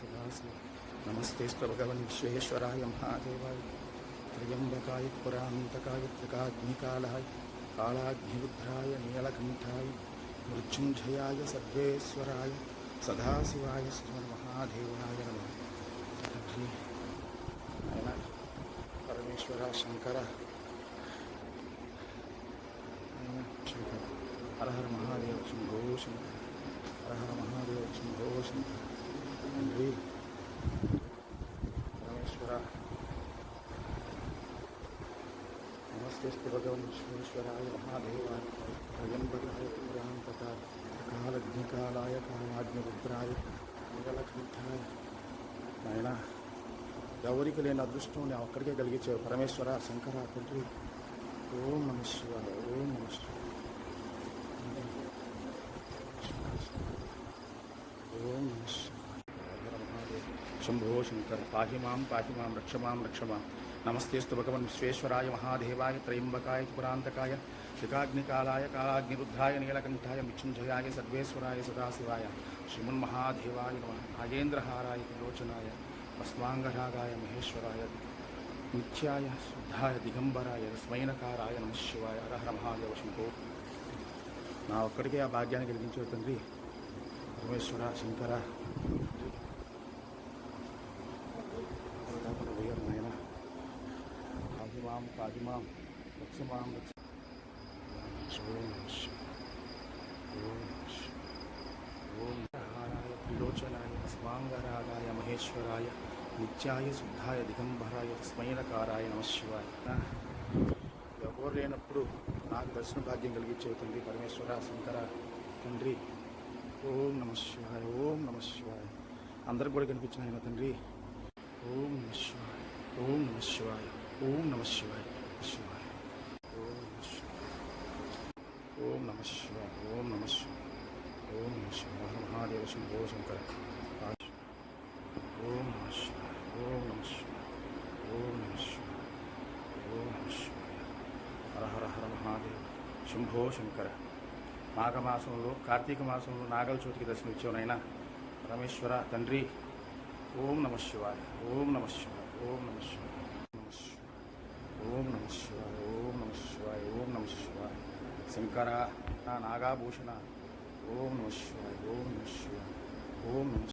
सदाशिव नमस्तेस्तु भगवन् विश्वेश्वराय महादेवाय त्र्यम्बकाय पुरान्तकाय त्रिकाग्निकालाय कालाग्निरुद्राय नीलकण्ठाय मृत्युञ्जयाय सर्वेश्वराय सदाशिवाय श्रीमन्महादेवाय नमः। परमेश्वर शंकर शंकर हर हर महादेव शंभो शंकर हर हर महादेव शंभो शंकर परमेश्वर नमस्ते भगवन् विश्वेश्वराय महादेवाय त्र्यम्बकाय पुरान्तकाय कालग्निकालाय कालाग्निरुद्राय नीलकण्ठाय नायना ఎవరికి లేని అదృష్టం నేను ఒక్కడికే కలిగించావు పరమేశ్వర శంకర తండ్రి. ఓం నమః శివాయ ఓం నమః శివాయ ఓం నమః శివాయ మహాదేవ్ శంభో శంకర పాహి మాం రక్ష మాం. నమస్తేస్తు భగవన్ విశ్వేశ్వరాయ మహాదేవాయ త్రయంబకాయ పురాంతకాయ త్రికాగ్నికాలాయ కాలాగ్నిరుద్ధాయ నీలకంఠాయ మృత్యుంజయాయ సర్వేశ్వరాయ సదాశివాయ శ్రీమన్మహాదేవాయ నమః. నాగేంద్రహారాయ త్రిలోచనాయ భస్మాంగరాగాయ మహేశ్వరాయ నిత్యాయ శుద్ధాయ దిగంబరాయ స్మైనకారాయ నమః శివాయ హర హర మహాదేవ శంభో. నా ఒక్కడికే ఆ భాగ్యాన్ని కలిగించే తండ్రి పరమేశ్వర శంకర నాయన పాహిమాం రక్షమాం ఓం హారాయ త్రిలోచనాయ భస్మాంగరాగాయ మహేశ్వరాయ నిత్యాయ శుద్ధాయ దిగంబరాయ స్మైనకారాయ నమః శివాయ. ఎవరు లేనప్పుడు నాకు దర్శన భాగ్యం కలిగించే తండ్రి పరమేశ్వర శంకర తండ్రి. ఓం నమః శివాయ ఓం నమః శివాయ. అందరికి కూడా కనిపించిన ఆయన తండ్రి. ఓం నమః శివాయ ఓం నమః శివాయ ఓం నమః శివాయ శివాయ ఓం నమః శివాయ ఓం నమః శివాయ ఓం నమః శివాయ మహాదేవ శంభో శంకర. ఓం నమః శివాయ ఓం నమః శివాయ ఓం నమః శివాయ ఓం నమః శివాయ హర హర హర మహాదేవ శంభో శంకర. మాఘమాసంలో కార్తీక మాసంలో నాగల చవితికి దర్శనం ఇచ్చావునైనా పరమేశ్వర తండ్రి. ఓం నమః శివాయ ఓం నమః శివాయ ఓం నమః శివాయ ఓం నమః శివాయ ఓం నమః శివాయ ఓం నమః శివాయ శంకర నా నాగాభూషణ. ఓం నమః శివాయ ఓం నమః శివాయ ఓం నమః